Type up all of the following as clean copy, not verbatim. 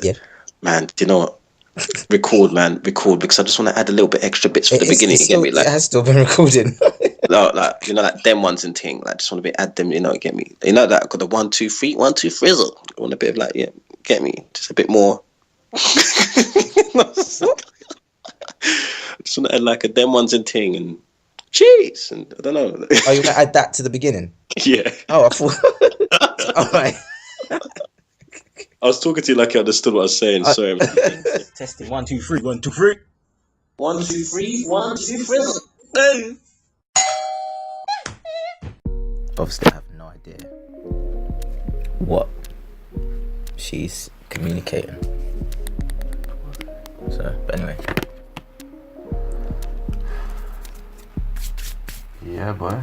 Yeah. Man, do you know what? Record, because I just want to add a little bit extra bits for the beginning. You get me? Like, it has still been recording. like you know, like them ones and thing. Like, just want to be add them. You know, get me? You know that got the 1 2 3 1 2 frizzle. I want a bit of like, yeah, get me? Just a bit more. Just want to add like a them ones and thing and cheese and I don't know. Oh, you want to add that to the beginning? Yeah. Oh, I thought. All right. I was talking to you like you understood what I was saying. Sorry. Testing 1 2 3 1 2 3 1 2 3 1 2 frizzle. Obviously, I have no idea what she's communicating. So, but anyway. Yeah, boy.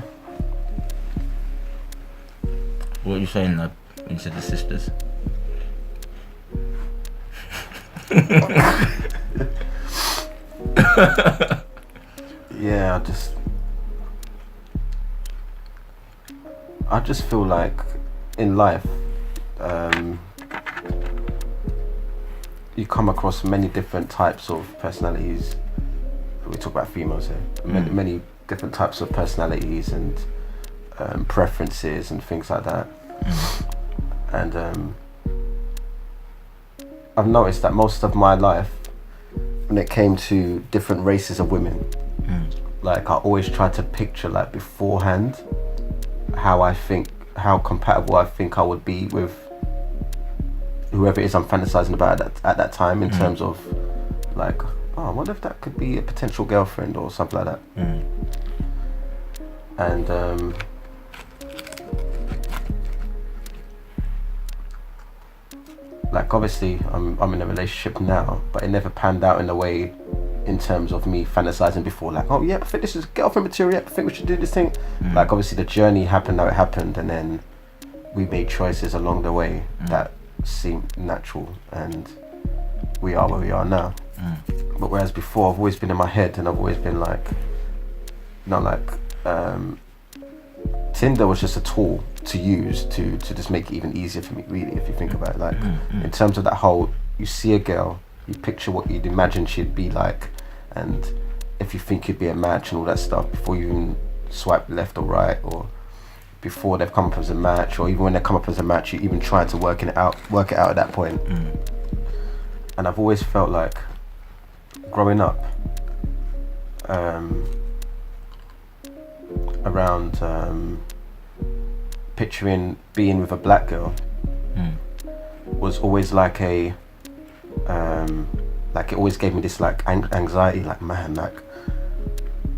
What are you saying when you said the sisters? Yeah, I just feel like in life, you come across many different types of personalities. We talk about females here. Many different types of personalities and preferences and things like that. And I've noticed that most of my life, when it came to different races of women, like I always tried to picture like beforehand how compatible I think I would be with whoever it is I'm fantasizing about at that time, in terms of like, oh, I wonder if that could be a potential girlfriend or something like that. And like obviously I'm in a relationship now, but it never panned out in a way in terms of me fantasizing before, like, oh yeah, I think this is girlfriend material, I think we should do this thing. Like obviously the journey happened how it happened, and then we made choices along the way that seemed natural, and we are where we are now. But whereas before I've always been in my head, and I've always been like, Tinder was just a tool to use to just make it even easier for me, really, if you think about it. Like in terms of that whole, you see a girl, you picture what you'd imagine she'd be like, and if you think you'd be a match and all that stuff before you even swipe left or right, or before they've come up as a match, or even when they come up as a match, you even try to work it out at that point. And I've always felt like growing up around picturing being with a black girl was always like a like it always gave me this like anxiety, like, man, like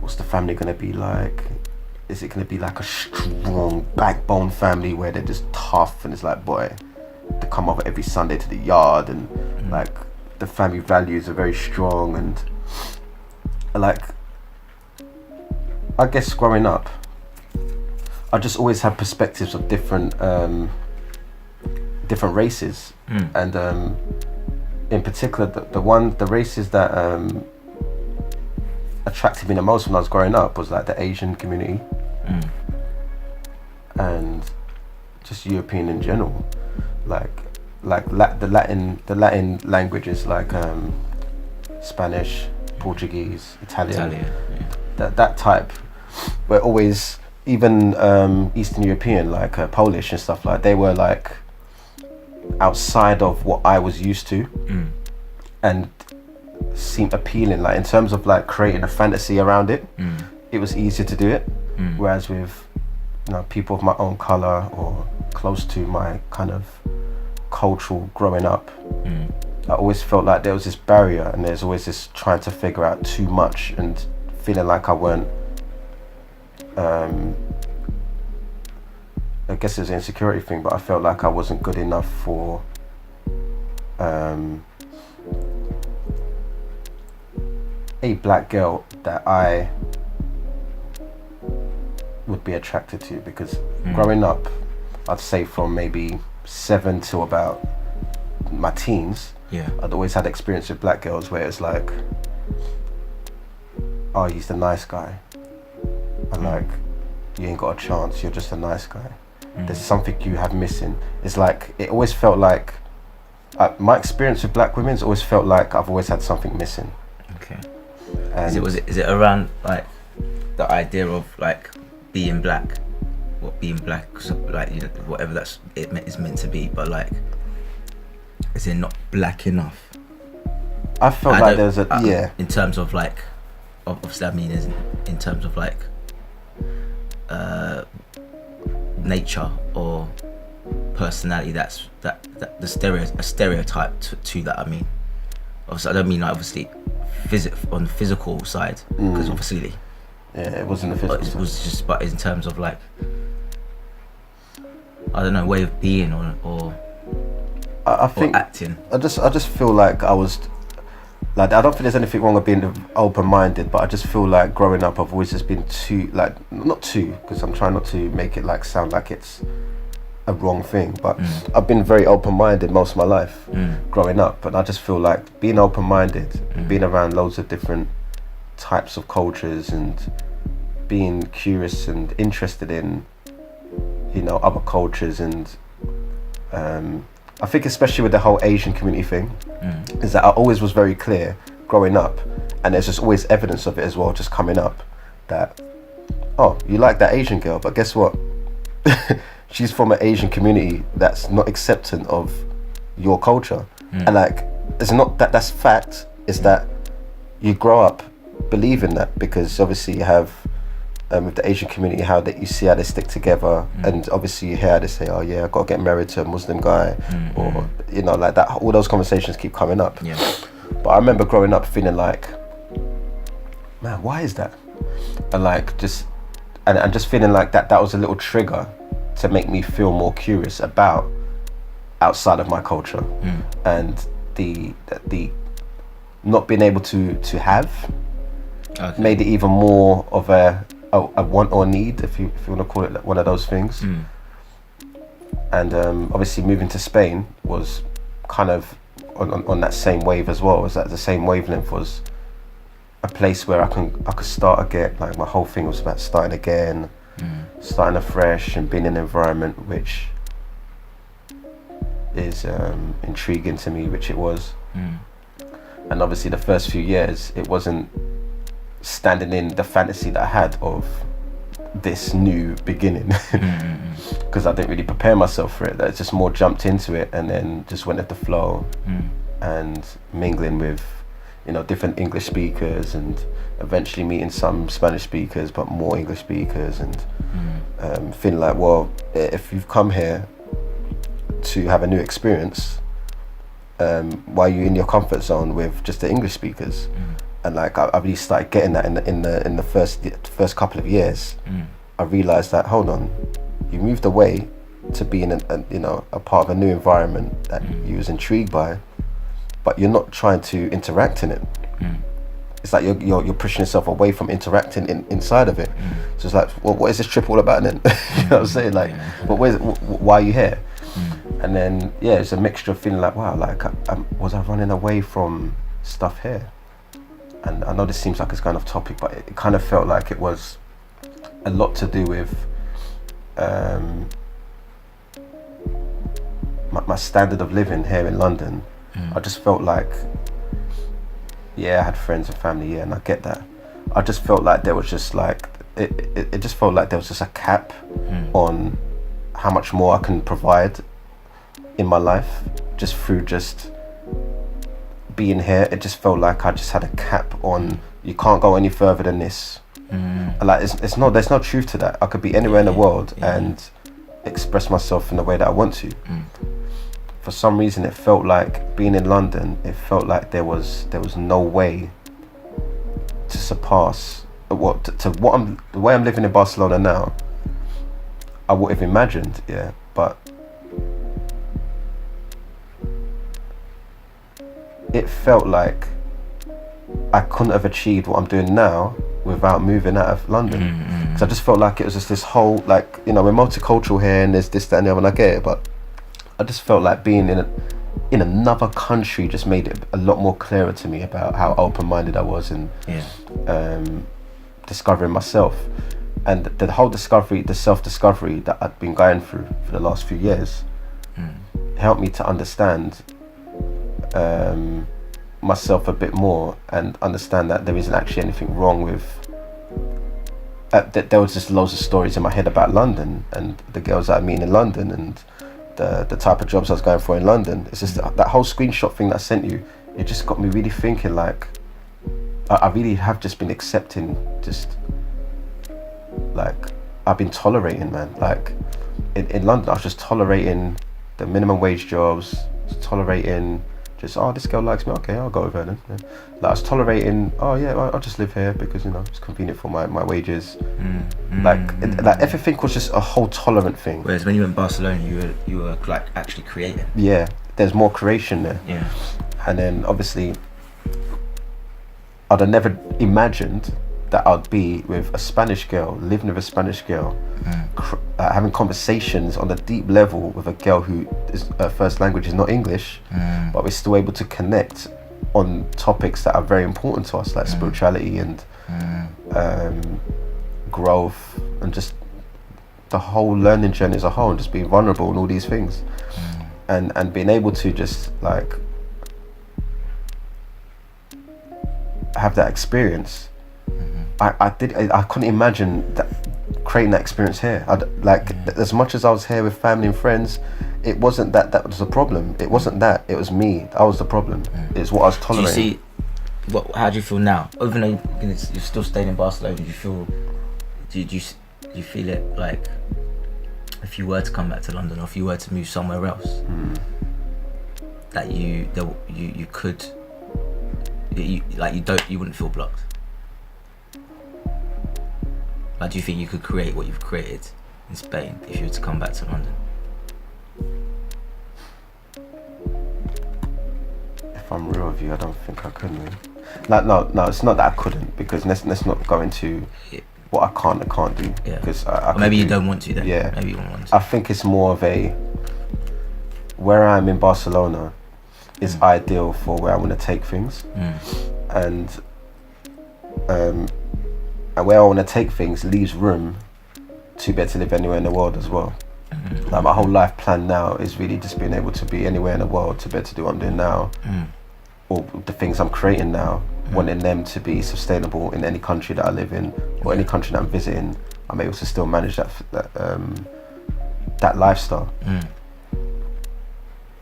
what's the family gonna be like? Is it gonna be like a strong backbone family where they're just tough, and it's like, boy, they come over every Sunday to the yard, and like the family values are very strong, and like I guess growing up I just always had perspectives of different races, and in particular the races that attracted me the most when I was growing up was like the Asian community, and just European in general, like the Latin languages, like Spanish, Portuguese, Italian, that type, were always, even Eastern European, like Polish and stuff, like they were like outside of what I was used to, and seemed appealing, like in terms of like creating a fantasy around it. It was easier to do it, whereas with, you know, people of my own color or close to my kind of cultural growing up, I always felt like there was this barrier, and there's always this trying to figure out too much and feeling like I weren't, I guess it's an insecurity thing, but I felt like I wasn't good enough for a black girl that I would be attracted to, because growing up, I'd say from maybe 7 to about my teens, I'd always had experience with black girls where it's like, oh, he's the nice guy, and like, you ain't got a chance, you're just a nice guy. There's something you have missing. It's like, it always felt like my experience with black women's always felt like I've always had something missing. Okay. And Is it around like the idea of like being black, what being black, so, like, you know, whatever is meant to be, but like, is it not black enough? I felt like there's in terms of like, obviously I mean in terms of like nature or personality, that's a stereotype to that. I mean, obviously I don't mean like obviously on the physical side, because obviously it wasn't the physical it was just, but in terms of like, I don't know, way of being or I think acting. I just feel like I was like, I don't think there's anything wrong with being open-minded, but I just feel like growing up I've always just been because I'm trying not to make it like sound like it's a wrong thing, but I've been very open-minded most of my life growing up, and I just feel like being open-minded, being around loads of different types of cultures and being curious and interested in, you know, other cultures, and I think especially with the whole Asian community thing, is that I always was very clear growing up, and there's just always evidence of it as well, just coming up, that, oh, you like that Asian girl, but guess what? She's from an Asian community that's not acceptant of your culture. And like, it's not that's fact, it's that you grow up believing that, because obviously you have with the Asian community, how that you see how they stick together, and obviously you hear how they say, oh yeah, I gotta get married to a Muslim guy, or you know, like that. All those conversations keep coming up. But I remember growing up feeling like, man, why is that? And like just feeling like that was a little trigger to make me feel more curious about outside of my culture, and the not being able to have made it even more of a want or need, if you want to call it one of those things. And obviously moving to Spain was kind of on that same wave as well. Was that the same wavelength? Was a place where I could start again. Like, my whole thing was about starting again, starting afresh, and being in an environment which is intriguing to me, which it was. And obviously the first few years, it wasn't standing in the fantasy that I had of this new beginning, because I didn't really prepare myself for it. I just more jumped into it and then just went with the flow, and mingling with, you know, different English speakers, and eventually meeting some Spanish speakers, but more English speakers, and feeling like, well, if you've come here to have a new experience, why are you in your comfort zone with just the English speakers? And like, I really started getting that in the first couple of years. I realized that, hold on, you moved away to being a part of a new environment that you was intrigued by, but you're not trying to interact in it. It's like you're pushing yourself away from interacting inside of it. So it's like, well, what is this trip all about then? You know what I'm saying? Like, but why are you here? And then it's a mixture of feeling like, wow, like was I running away from stuff here? And I know this seems like it's kind of topic, but it kind of felt like it was a lot to do with my standard of living here in London. I just felt like, I had friends and family, and I get that. I just felt like there was just like, it just felt like there was just a cap on how much more I can provide in my life just through just being here. It just felt like I just had a cap on, you can't go any further than this. Like, there's no truth to that. I could be anywhere in the world and express myself in the way that I want to. For some reason, it felt like being in London, it felt like there was no way to surpass the way I'm living in Barcelona now. I would have imagined, but it felt like I couldn't have achieved what I'm doing now without moving out of London. Because I just felt like it was just this whole, like, you know, we're multicultural here and there's this, that and the other, and I get it, but I just felt like being in another country just made it a lot more clearer to me about how open-minded I was, and discovering myself. And the whole discovery, the self-discovery that I'd been going through for the last few years helped me to understand myself a bit more and understand that there isn't actually anything wrong with that. There was just loads of stories in my head about London and the girls that I meet in London and the type of jobs I was going for in London. It's just that whole screenshot thing that I sent you, it just got me really thinking, like I really have just been accepting, just like I've been tolerating, man. Like in London I was just tolerating the minimum wage jobs, tolerating just, oh, this girl likes me, okay, I'll go with her then. Yeah. Like I was tolerating, oh yeah, I'll just live here because, you know, it's convenient for my wages. Like everything was just a whole tolerant thing. Whereas when you went to Barcelona, you were like actually creating. Yeah, there's more creation there. Yeah. And then obviously I'd have never imagined that I'd be with a Spanish girl, living with a Spanish girl, having conversations on a deep level with a girl who is her first language is not English, but we're still able to connect on topics that are very important to us, like spirituality and growth and just the whole learning journey as a whole, and just being vulnerable and all these things, and being able to just like have that experience. I couldn't imagine that, creating that experience here. As much as I was here with family and friends, it wasn't that was the problem. It wasn't that. It was me. I was the problem. It's what I was tolerating. Do you see? How do you feel now? Even though you're still staying in Barcelona, do you feel? Do you feel it like if you were to come back to London, or if you were to move somewhere else, that you could, you wouldn't feel blocked? Like, do you think you could create what you've created in Spain if you were to come back to London? If I'm real with you, I don't think I could, man. Like, no, it's not that I couldn't, because let's not go into what I can't and can't do. Yeah. Because maybe you don't want to then. Yeah. Maybe you don't want to. I think it's more of a, where I am in Barcelona is ideal for where I want to take things, and where I want to take things leaves room to be able to live anywhere in the world as well. Like my whole life plan now is really just being able to be anywhere in the world, to be able to do what I'm doing now, or the things I'm creating now, wanting them to be sustainable in any country that I live in or any country that I'm visiting. I'm able to still manage that lifestyle.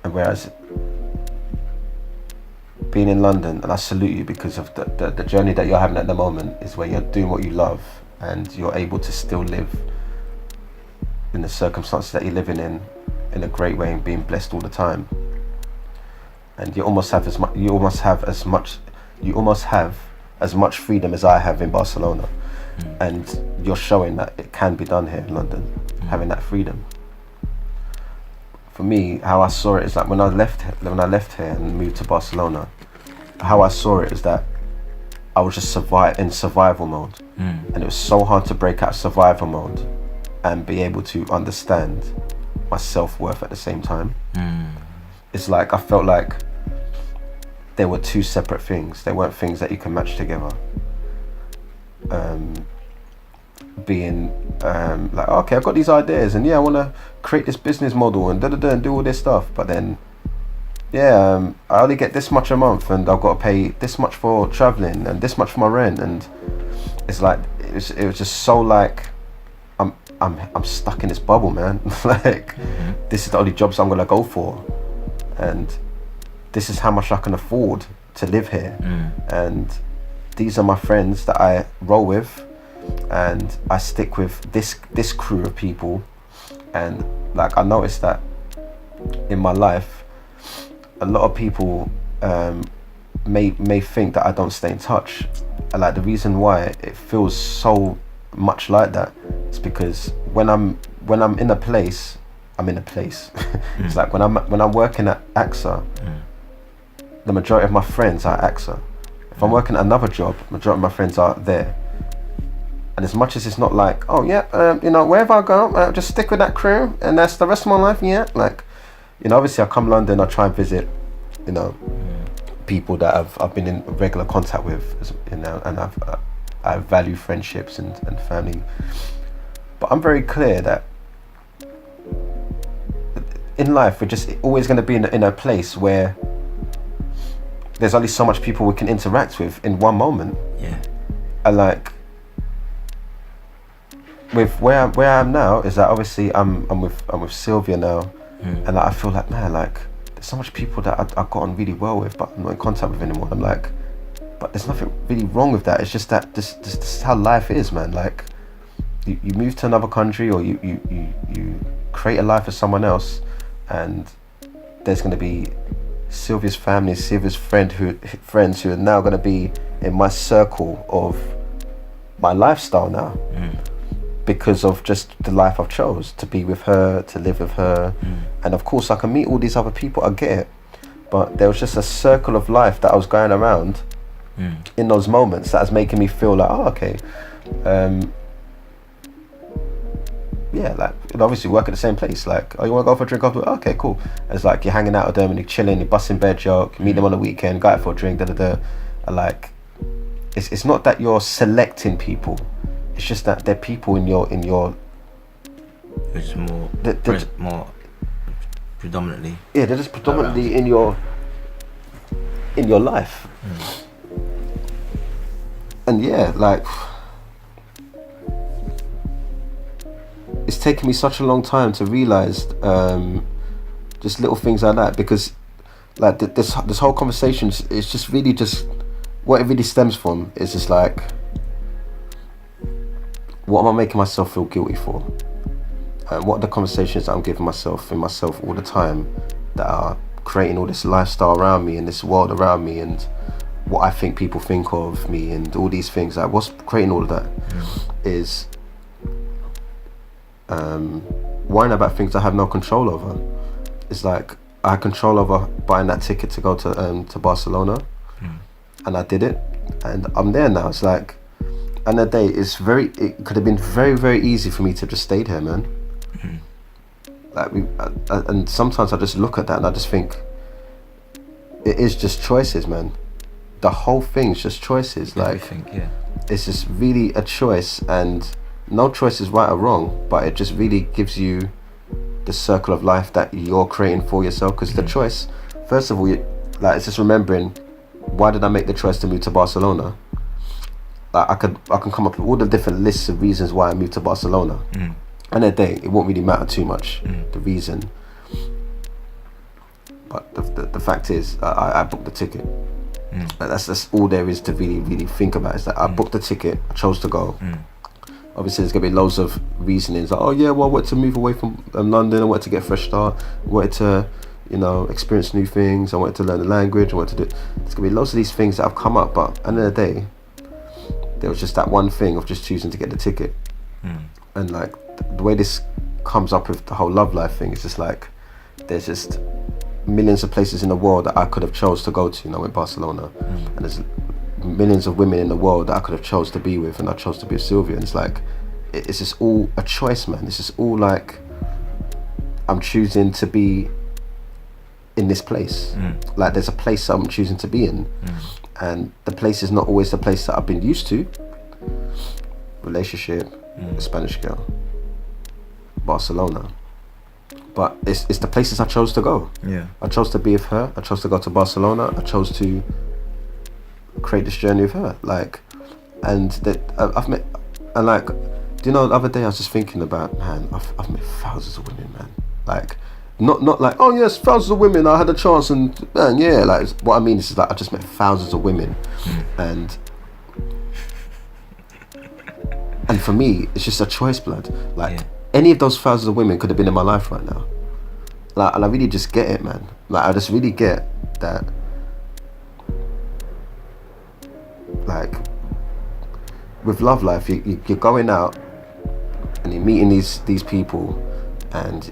And whereas being in London, and I salute you because of the journey that you're having at the moment, is where you're doing what you love and you're able to still live in the circumstances that you're living in a great way and being blessed all the time. And you almost have as much freedom as I have in Barcelona, and you're showing that it can be done here in London, having that freedom. For me, how I saw it is like when I left here and moved to Barcelona, how I saw it is that I was just in survival mode, and it was so hard to break out of survival mode and be able to understand my self-worth at the same time. It's like I felt like there were two separate things. They weren't things that you can match together. Being like, okay, I've got these ideas, and I want to create this business model and and do all this stuff, but then I only get this much a month, and I've got to pay this much for traveling and this much for my rent, and it's like it was just so like I'm stuck in this bubble, man. Like this is the only jobs I'm gonna go for, and this is how much I can afford to live here, and these are my friends that I roll with, and I stick with this crew of people. And like I noticed that in my life, a lot of people may think that I don't stay in touch, and like the reason why it feels so much like that is because when I'm in a place, I'm in a place. It's like when I'm working at AXA, the majority of my friends are at AXA. If I'm working at another job, majority of my friends are there. And as much as it's not like, wherever I go, I'll just stick with that crew and that's the rest of my life, like, obviously I come London, I try and visit, people that I've been in regular contact with, and I value friendships and family. But I'm very clear that in life, we're just always going to be in a place where there's only so much people we can interact with in one moment. Yeah. And like, with where I am now is that obviously I'm with Sylvia now, and like, I feel like, man, like there's so much people that I got on really well with, but I'm not in contact with anymore. I'm like, but there's nothing really wrong with that. It's just that this is how life is, man. Like, you move to another country, or you create a life for someone else, and there's going to be Sylvia's family, Sylvia's friends who are now going to be in my circle of my lifestyle now, because of just the life I've chose to be with her, to live with her, and of course I can meet all these other people. I get it, but there was just a circle of life that I was going around in those moments that was making me feel like, oh, okay, yeah, like, you obviously work at the same place. Like, oh, you want to go for a drink after? Okay, cool. And it's like you're hanging out with them and you're chilling, you're busting bed joke, you meet them on the weekend, go out for a drink, And like, it's not that you're selecting people. It's just that they're people in your. It's more more predominantly. Yeah, they're just predominantly in your life. And yeah, like, it's taken me such a long time to realize just little things like that, because like this whole conversation is just really just what it really stems from is just like, what am I making myself feel guilty for, and what are the conversations that I'm giving myself all the time that are creating all this lifestyle around me and this world around me, and what I think people think of me, and all these things. Like, what's creating all of that is worrying about things I have no control over. It's like I had control over buying that ticket to go to Barcelona, and I did it, and I'm there now. It's like, and the day it could have been very, very easy for me to just stayed here, man. Like, and sometimes I just look at that and I just think, it is just choices, man. The whole thing's just choices. Like, yeah. It's just really a choice, and no choice is right or wrong, but it just really gives you the circle of life that you're creating for yourself. Because the choice, first of all, it's just remembering, why did I make the choice to move to Barcelona? Like, I can come up with all the different lists of reasons why I moved to Barcelona, and a day it won't really matter too much, the reason. But the fact is, I booked the ticket. Like, that's all there is to really, really think about, is that I booked the ticket, I chose to go. Obviously there's gonna be loads of reasonings, like, oh yeah, well, I wanted to move away from London, I wanted to get a fresh start, I wanted to, experience new things, I wanted to learn the language, I wanted to do, there's gonna be loads of these things that have come up, but at the end of the day, there was just that one thing of just choosing to get the ticket. And like, the way this comes up with the whole love life thing, it's just like, there's just millions of places in the world that I could have chose to go to, in Barcelona, and there's millions of women in the world that I could have chose to be with, and I chose to be with Sylvia. And it's like, it's just all a choice, man. It's just all like, I'm choosing to be in this place. Like, there's a place I'm choosing to be in, and the place is not always the place that I've been used to. Relationship, a Spanish girl, Barcelona. But it's the places I chose to go. Yeah. I chose to be with her. I chose to go to Barcelona. I chose to create this journey with her. Like, and that I've met, and like, the other day I was just thinking about, man, I've met thousands of women, man. Like, not like, oh yes, thousands of women, I had a chance, and man, yeah, like, what I mean is like, I just met thousands of women, and for me, it's just a choice, blood. Like, any of those thousands of women could have been in my life right now. Like, and I really just get it, man. Like, I just really get that. Like, with love life, you're going out and you're meeting these people, and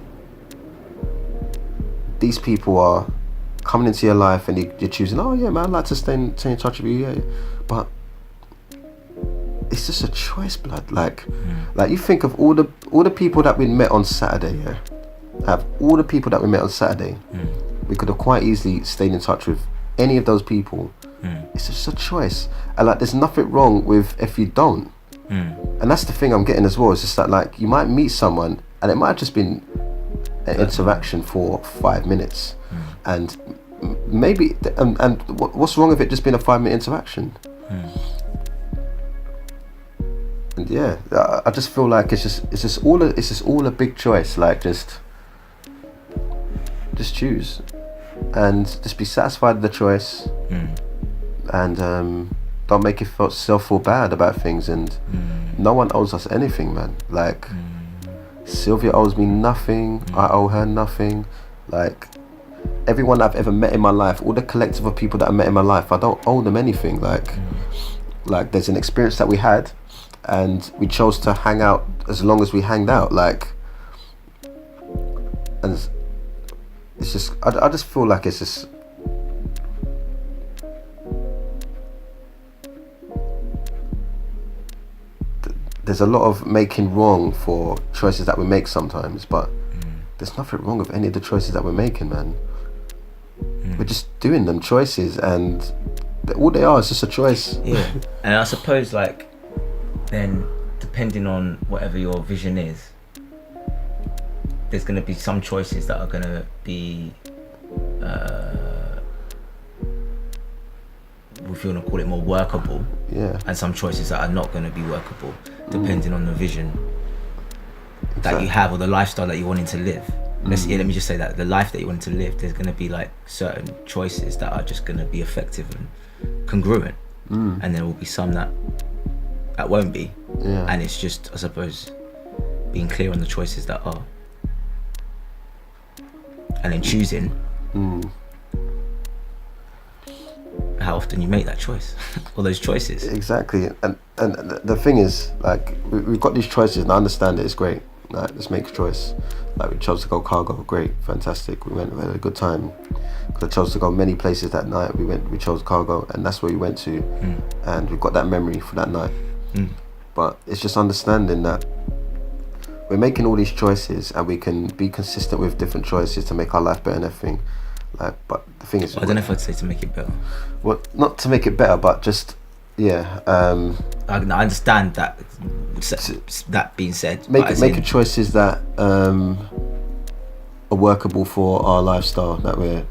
these people are coming into your life, and you're choosing, oh yeah, man, I'd like to stay in touch with you, yeah. But it's just a choice, blood. Like, like, you think of all the people that we met on Saturday, yeah. Have all the people that we met on Saturday, we could have quite easily stayed in touch with any of those people. It's just a choice, and like, there's nothing wrong with if you don't. And that's the thing I'm getting as well. It's just that, like, you might meet someone, and it might have just been an interaction for 5 minutes, and maybe, and what's wrong with it just being a 5-minute interaction? And yeah, I just feel like it's just all a big choice. Like just choose, and just be satisfied with the choice, and don't make yourself feel bad about things. And no one owes us anything, man. Like Sylvia owes me nothing. I owe her nothing. Like everyone I've ever met in my life, all the collective of people that I met in my life, I don't owe them anything. Like there's an experience that we had, and we chose to hang out as long as we hanged out. Like, and it's just, I just feel like it's just, there's a lot of making wrong for choices that we make sometimes, but there's nothing wrong with any of the choices that we're making, man. We're just doing them choices, and all they are is just a choice. Yeah. And I suppose, like, then depending on whatever your vision is, there's going to be some choices that are going to be if you want to call it more workable, and some choices that are not going to be workable, depending on the vision that you have, or the lifestyle that you're wanting to live. Let me just say that the life that you want to live, there's going to be like certain choices that are just going to be effective and congruent, and there will be some that won't be. And it's just, I suppose, being clear on the choices that are, and then choosing how often you make that choice or those choices. Exactly. And the thing is, like, we've got these choices, and I understand it, it's great. Like, let's make a choice. Like, we chose to go cargo, great, fantastic. We had a good time. Because I chose to go many places that night. We chose cargo, and that's where we went to. And we've got that memory for that night. But it's just understanding that we're making all these choices, and we can be consistent with different choices to make our life better and everything. Like, but the thing is, I don't know if I'd say to make it better. Well, not to make it better, but just I understand that. That being said, making choices that are workable for our lifestyle that we're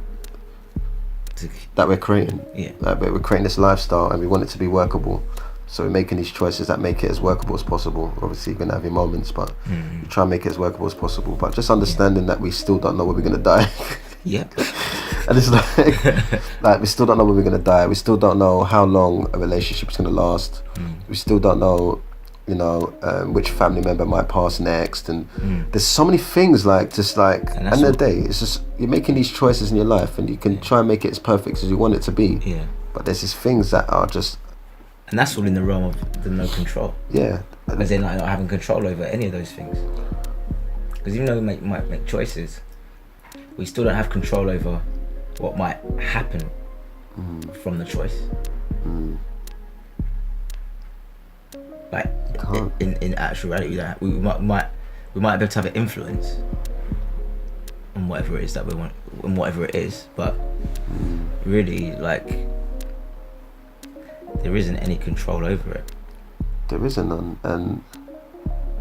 creating. Like, we're creating this lifestyle, and we want it to be workable. So we're making these choices that make it as workable as possible. Obviously, you're gonna have your moments, but we try and make it as workable as possible. But just understanding that we still don't know when we're gonna die. And it's like we still don't know when we're gonna die. We still don't know how long a relationship is gonna last. We still don't know, which family member might pass next. And there's so many things, like, just like, at the end of the day, it's just, you're making these choices in your life, and you can try and make it as perfect as you want it to be. But there's these things that are just, and that's all in the realm of the no control. As in, like, not having control over any of those things. Because even though we might make choices, we still don't have control over what might happen from the choice. Like, in actuality, that we might be able to have an influence on whatever it is that we want, on whatever it is, but really, like, there isn't any control over it. There isn't none, and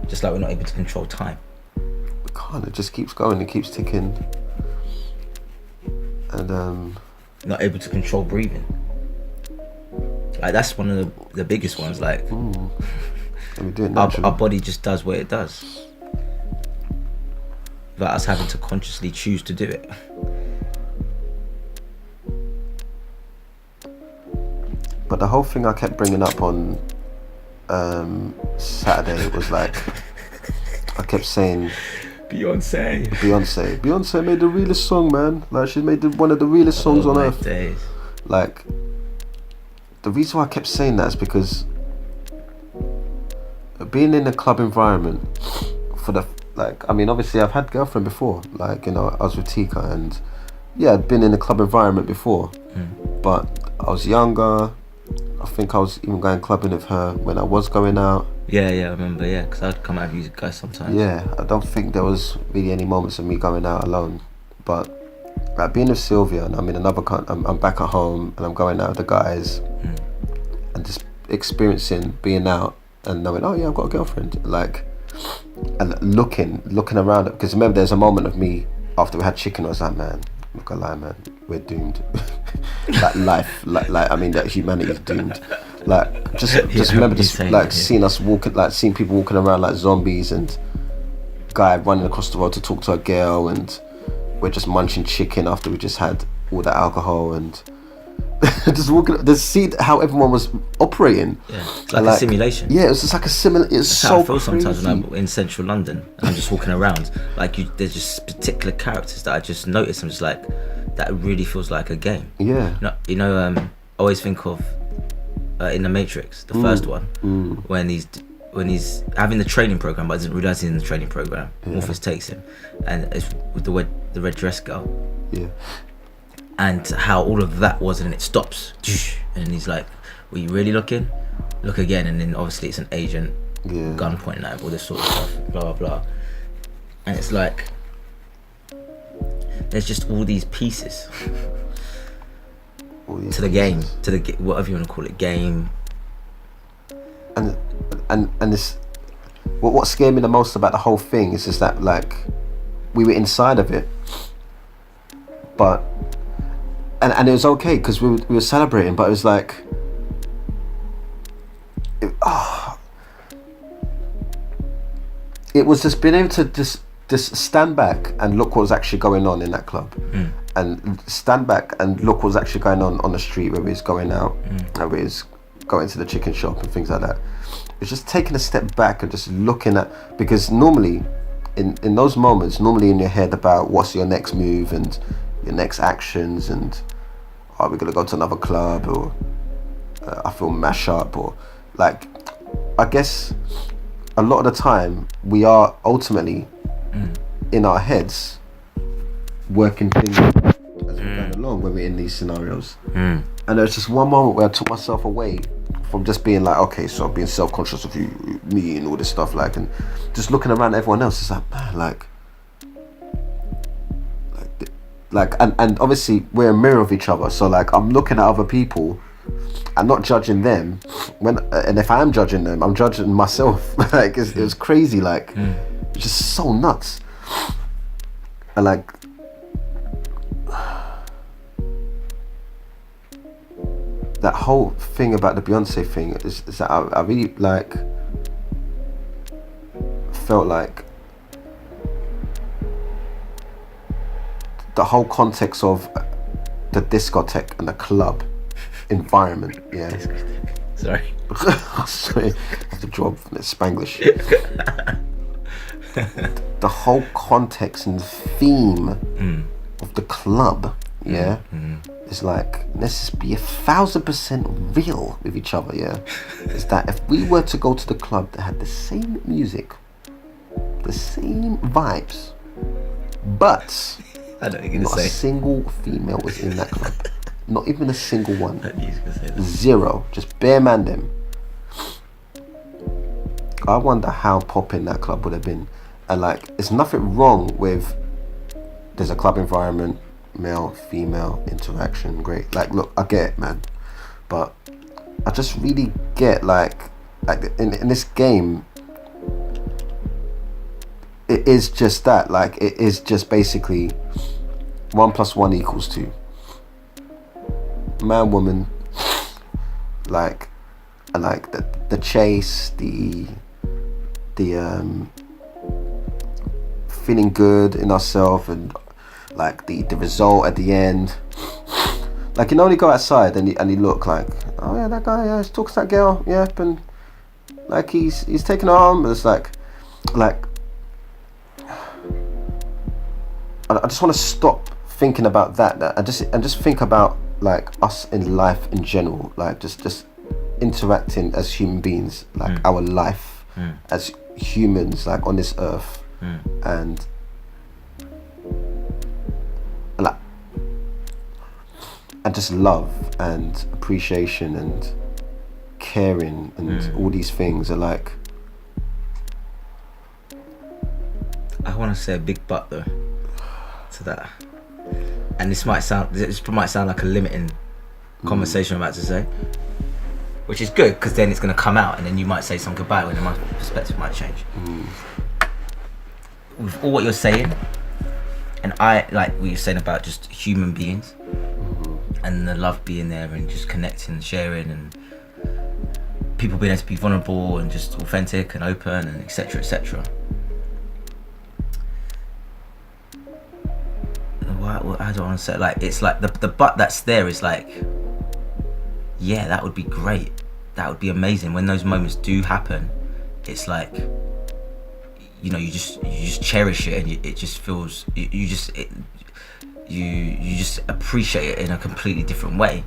just like we're not able to control time. We can't. It just keeps going. It keeps ticking, and not able to control breathing. Like, that's one of the biggest ones. Like, and we do it our body just does what it does without us having to consciously choose to do it. But the whole thing I kept bringing up on Saturday was like, I kept saying, Beyonce made the realest song, man. Like, she made one of the realest songs on earth. Days. Like, the reason why I kept saying that is because being in a club environment obviously I've had girlfriend before, like, I was with Tika, and I'd been in a club environment before, but I was younger. I think I was even going clubbing with her when I was going out. I remember, because I'd come out with you guys sometimes. I don't think there was really any moments of me going out alone, but like being with Sylvia, and I'm in another I'm back at home, and I'm going out with the guys, and just experiencing being out and knowing, oh yeah, I've got a girlfriend, like, and looking around, because remember, there's a moment of me after we had chicken, I was like, man, Look alive, man. We're doomed. That life, like I mean, that humanity is doomed. Like, just remember, just like seeing us walking, like seeing people walking around like zombies, and guy running across the road to talk to a girl, and we're just munching chicken after we just had all that alcohol, and just walking. Just see how everyone was operating. Yeah, it's like a simulation. Yeah, it was just like a similar. It's That's so how I feel crazy. sometimes when I'm in central London and I'm just walking around. Like, there's just particular characters that I just notice. I'm just like, that really feels like a game. Yeah. I always think of in the Matrix, the first one, when he's having the training program, but doesn't realize he's in the training program. Morpheus takes him, and it's with the red dress girl. Yeah. And how all of that was, and it stops, and he's like, "Were you really looking? Look again." And then obviously it's an agent, gun pointing at him, all this sort of stuff, blah blah blah. And it's like, there's just all these pieces to the game, to the whatever you want to call it, game. And this, what scared me the most about the whole thing is just that, like, we were inside of it, but and it was okay because we were celebrating, but it was like, it was just being able to just stand back and look what was actually going on in that club, and stand back and look what was actually going on the street where we was going out, and we was going to the chicken shop and things like that. It's just taking a step back and just looking at, because normally in those moments, normally in your head about what's your next move and your next actions, and are we gonna go to another club, or I feel mash up, or like, I guess a lot of the time we are ultimately in our heads working things as we're going along when we're in these scenarios. And there's just one moment where I took myself away from just being like, okay, so being self-conscious of me and all this stuff, like, and just looking around at everyone else. It's like, man, like, and obviously we're a mirror of each other. So like, I'm looking at other people and not judging them. And if I am judging them, I'm judging myself. Like, it was crazy. Like, it's just so nuts. And like, that whole thing about the Beyonce thing is that I really like felt like the whole context of the discotheque and the club environment. Yeah. Sorry. Sorry, I have to draw Spanglish. The whole context and theme of the club, yeah, is like, let's just be 1,000% real with each other, yeah. Is that if we were to go to the club that had the same music, the same vibes, but I know what you're gonna not say. a single female was in that club, not even a single one, I knew you was gonna say that. zero, just bare man them. I wonder how popping that club would have been. And like, it's nothing wrong with, there's a club environment, male, female interaction, great. Like, look, I get it, man. But I just really get like in this game, it is just that. Like, it is just basically 1 + 1 = 2. Man, woman, like, and like the chase, the feeling good in ourselves, and like the result at the end. Like, you know, when you go outside and you look like, oh yeah, that guy, yeah, he's talking to that girl, yep, and like he's taking her arm, but it's like I just want to stop thinking about that and just think about like us in life in general, like just interacting as human beings, like our life as humans, like on this earth, and like, and just love and appreciation and caring and all these things are like. I want to say a big but though to that, and this might sound like a limiting conversation I'm about to say, which is good because then it's going to come out and then you might say something about it and my perspective might change. With all what you're saying, And I, like we were saying about just human beings, and the love being there, and just connecting and sharing, and people being able to be vulnerable and just authentic and open, and etc, etc. I don't want to say, like, it's like the but that's there is like, yeah, that would be great, that would be amazing. When those moments do happen, it's like, you know, you just cherish it, and it just feels, you just appreciate it in a completely different way.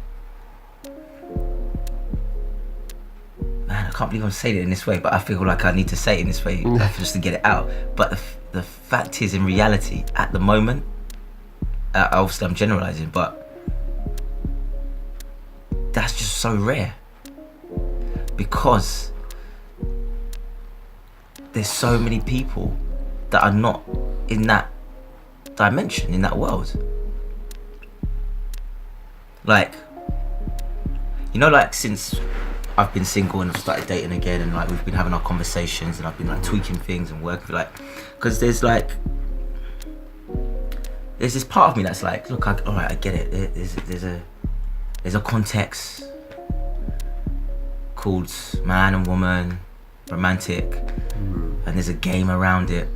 Man, I can't believe I'm saying it in this way, but I feel like I need to say it in this way just to get it out. But the fact is, in reality, at the moment, obviously I'm generalizing, but that's just so rare, because there's so many people that are not in that dimension, in that world. Like, you know, like, since I've been single and I've started dating again, and like we've been having our conversations, and I've been like tweaking things and working, like, because there's this part of me that's like, look, alright, I get it. There's a context called man and woman, romantic, and there's a game around it,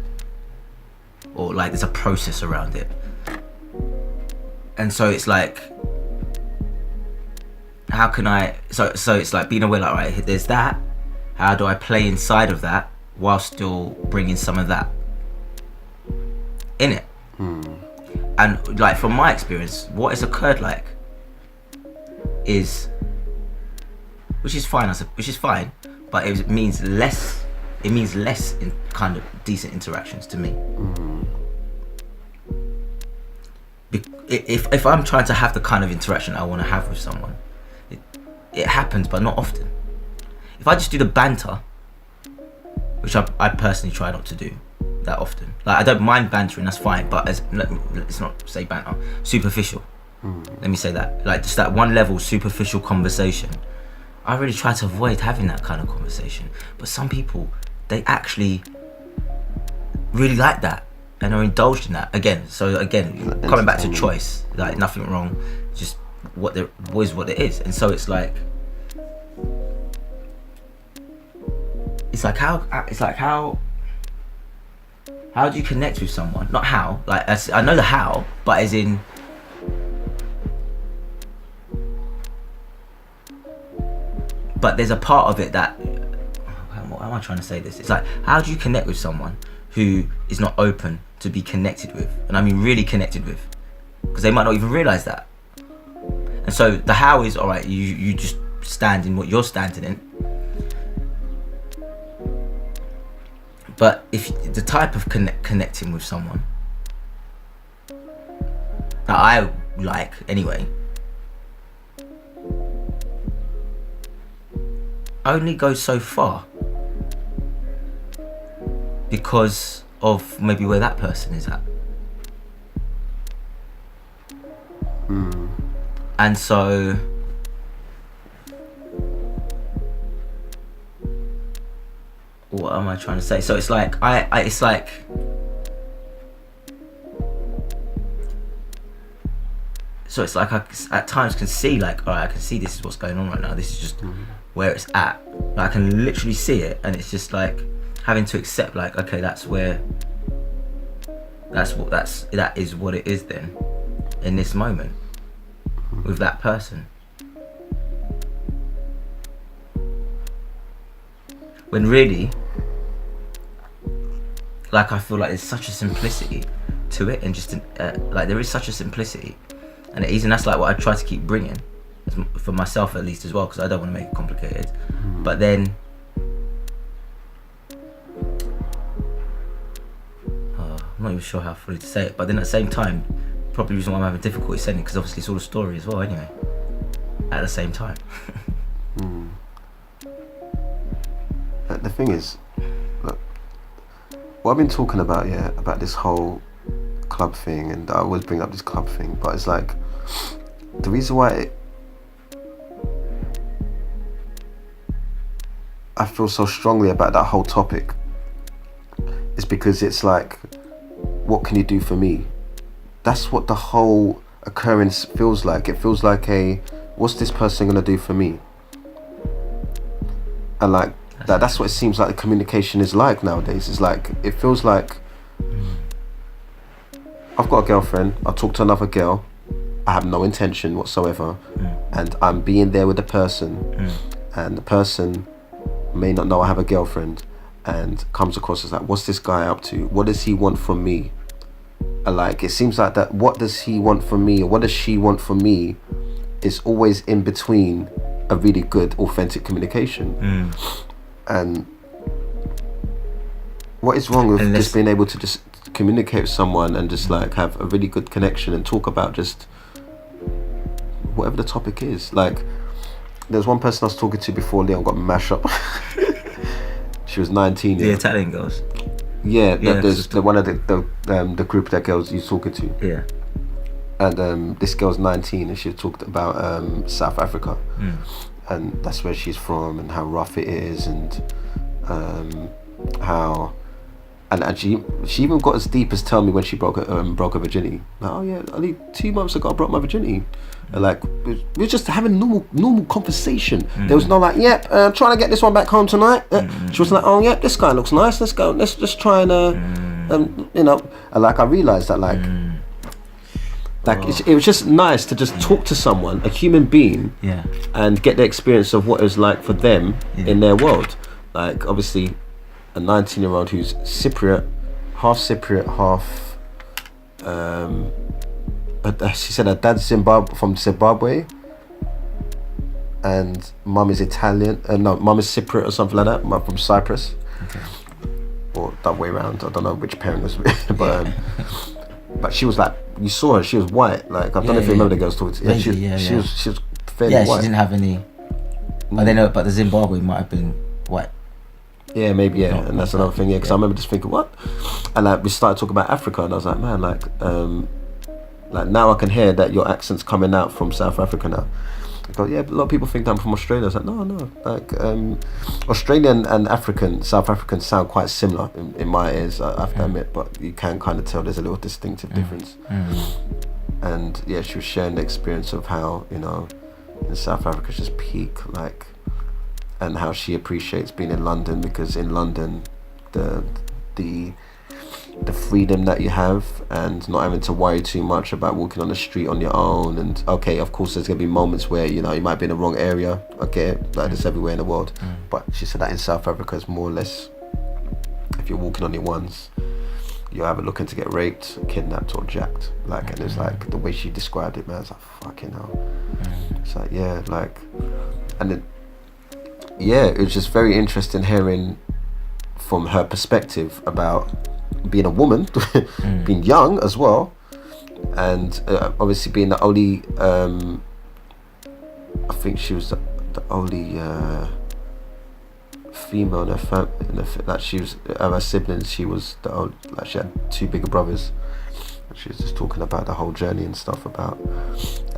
or like there's a process around it. And so it's like, how can I, so it's like being aware, like, right, there's that, how do I play inside of that while still bringing some of that in it? And like, from my experience, what has occurred, like, is, which is fine, but it means less in kind of decent interactions to me. If I'm trying to have the kind of interaction I want to have with someone, it happens, but not often. If I just do the banter, which I personally try not to do that often. Like, I don't mind bantering, that's fine, but let's not say banter. Superficial. Let me say that. Like, just that one level superficial conversation. I really try to avoid having that kind of conversation. But some people, they actually really like that and are indulged in that. Again, coming back to choice, like, nothing wrong, just what it is. And so it's like how do you connect with someone? Not how, like, I know the how, but as in, but there's a part of it that, how am I trying to say this? It's like, how do you connect with someone who is not open to be connected with? And I mean really connected with, because they might not even realize that. And so the how is, all right, you just stand in what you're standing in. But if the type of connecting with someone that I like anyway, only goes so far, because of maybe where that person is at. And so what am I trying to say? So it's like it's like I at times can see, like, all right, I can see this is what's going on right now. This is just where it's at. Like, I can literally see it, and it's just like having to accept, like, okay, that is what it is then in this moment with that person. When really, like, I feel like there's such a simplicity to it, and just like, there is such a simplicity, and it is, and that's like what I try to keep bringing, for myself at least as well, because I don't want to make it complicated. But then I'm not even sure how fully to say it, but then at the same time, probably the reason why I'm having difficulty saying it, because obviously it's all a story as well anyway, at the same time. The thing is, look, what I've been talking about, about this whole club thing, and I always bring up this club thing, but it's like, the reason why I feel so strongly about that whole topic is because it's like, what can you do for me? that's what the whole occurrence feels like. It feels like what's this person gonna do for me? And like that's what it seems like the communication is like nowadays. It's like, it feels like I've got a girlfriend, I talk to another girl, I have no intention whatsoever, and I'm being there with the person, and the person may not know I have a girlfriend, and comes across as like, what's this guy up to? What does he want from me? And like, it seems like that what does he want from me, or what does she want from me, is always in between a really good authentic communication. And what is wrong with just being able to just communicate with someone and just like have a really good connection and talk about just whatever the topic is? Like, there's one person I was talking to before Leon got mashed up. She was 19. The Italian girls. Yeah, there's the one of the group that girls you're talking to. Yeah. And this girl's 19, and she talked about South Africa, and that's where she's from, and how rough it is, and how, and she even got as deep as tell me when she broke her virginity. Like, oh yeah, only 2 months ago I broke my virginity. And like, we were just having normal conversation. There was no like, yep, trying to get this one back home tonight. She was like, oh yep, this guy looks nice. Let's go. Let's just try and you know. And like, I realized that like. It was just nice to just talk to someone, a human being, and get the experience of what it was like for them in their world. Like, obviously, a 19-year-old who's Cypriot, half she said her dad's from Zimbabwe, and mum is Italian. Mum is Cypriot or something like that. Mum from Cyprus, or that way around. I don't know which parent was, but she was like, you saw her, she was white. Like, I don't know if you remember the girls talking to. She was fairly white. She didn't have any. But the Zimbabwe might have been white. Yeah, maybe, yeah. And that's another thing, because I remember just thinking, what? And like, we started talking about Africa, and I was like, man, like now I can hear that your accent's coming out from South Africa now. I go, yeah, but a lot of people think that I'm from Australia. I was like, no. Like, Australian and South African sound quite similar in my ears, I have to admit, but you can kind of tell there's a little distinctive difference. And yeah, she was sharing the experience of how, you know, in South Africa it's just peak, like, and how she appreciates being in London, because in London the freedom that you have, and not having to worry too much about walking on the street on your own. And okay, of course there's gonna be moments where, you know, you might be in the wrong area, okay, like it's everywhere in the world, but she said that in South Africa it's more or less, if you're walking on your ones, you're either looking to get raped, kidnapped, or jacked. Like, and it's like, the way she described it, man, I was like, fucking hell. It's like, yeah, like, and then yeah, it was just very interesting hearing from her perspective about being a woman, being young as well, and obviously being the only, I think she was the only female in her family. Like, she was, her siblings, she was the only, like, she had 2 bigger brothers. And she was just talking about the whole journey and stuff about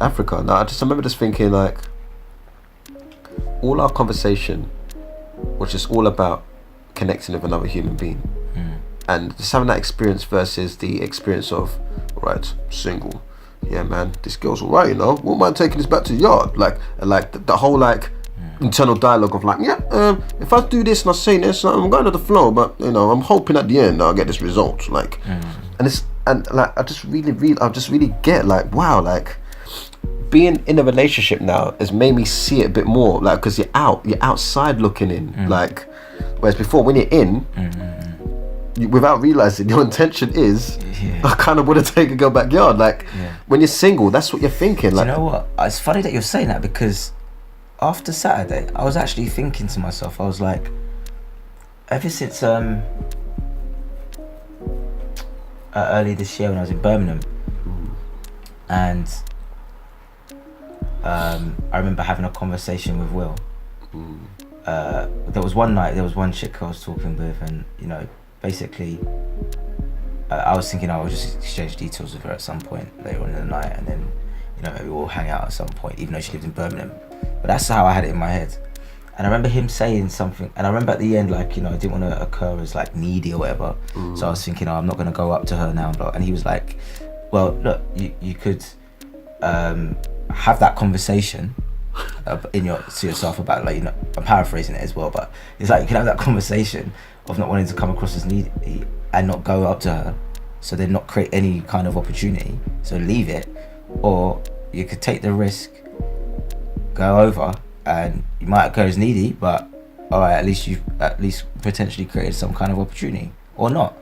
Africa. Now, I just remember just thinking, like, all our conversation was just all about connecting with another human being. And just having that experience versus the experience of, right, single, yeah man, this girl's alright, you know, wouldn't mind taking this back to the yard, like, and like the whole like internal dialogue of like, if I do this and I say this, I'm going to the flow, but you know, I'm hoping at the end I'll get this result, like, and like, I just really get like, wow, like, being in a relationship now has made me see it a bit more, like, because you're outside looking in, like, whereas before when you're in, without realizing your intention is, I kind of want to take a girl backyard. Like, when you're single, that's what you're thinking. Like, you know what? It's funny that you're saying that, because after Saturday, I was actually thinking to myself, I was like, ever since early this year when I was in Birmingham, and I remember having a conversation with Will. There was one night, there was one chick I was talking with, and you know, basically I was thinking I'll just exchange details with her at some point later on in the night, and then, you know, maybe we'll hang out at some point, even though she lived in Birmingham. But that's how I had it in my head. And I remember him saying something, and I remember at the end, like, you know, I didn't want to occur as like needy or whatever, so I was thinking, oh, I'm not going to go up to her now, and he was like, well, look, you could have that conversation to yourself about, like, you know, I'm paraphrasing it as well, but it's like you can have that conversation of not wanting to come across as needy and not go up to her, so then not create any kind of opportunity, so leave it. Or you could take the risk, go over, and you might go as needy, but all right, at least you've potentially created some kind of opportunity, or not.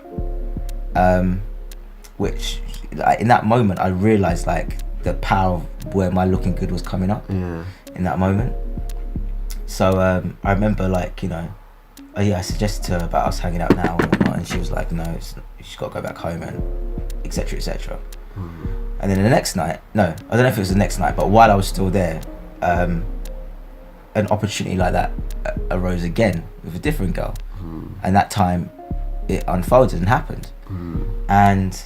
Which, like, in that moment, I realized, like, the power of where my looking good was coming up in that moment. So I remember, like, you know, I suggested to her about us hanging out now and whatnot, and she was like, no, she's got to go back home, and etc. etc. And then the next night, no, I don't know if it was the next night, but while I was still there, an opportunity like that arose again with a different girl, and that time it unfolded and happened. And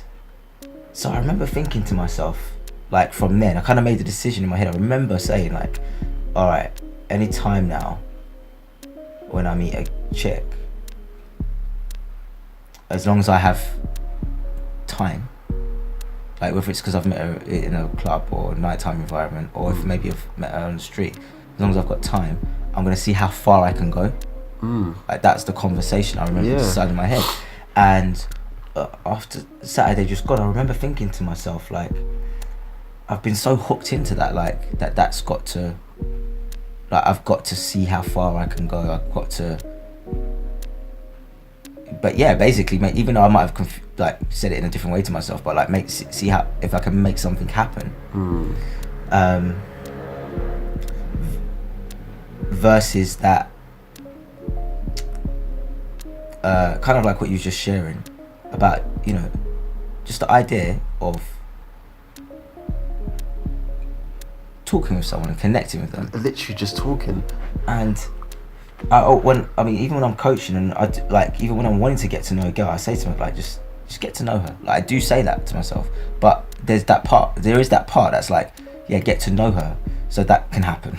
so I remember thinking to myself, like, from then I kind of made the decision in my head. I remember saying, like, all right, any time now when I meet a chick, as long as I have time, like, whether it's because I've met her in a club or a nighttime environment, or if maybe I've met her on the street, as long as I've got time, I'm gonna see how far I can go. Like, that's the conversation I remember deciding in my head. And after Saturday just gone, I remember thinking to myself, like, I've been so hooked into that, like, that's got to, like, I've got to see how far I can go. I've got to, but yeah, basically, mate, even though I might have like said it in a different way to myself, but, like, see how, if I can make something happen. Versus that, kind of like what you were just sharing about, you know, just the idea of talking with someone and connecting with them. Literally just talking. And even when I'm coaching, and even when I'm wanting to get to know a girl, I say to them, like, just get to know her. Like, I do say that to myself, but there is that part that's like, yeah, get to know her, so that can happen.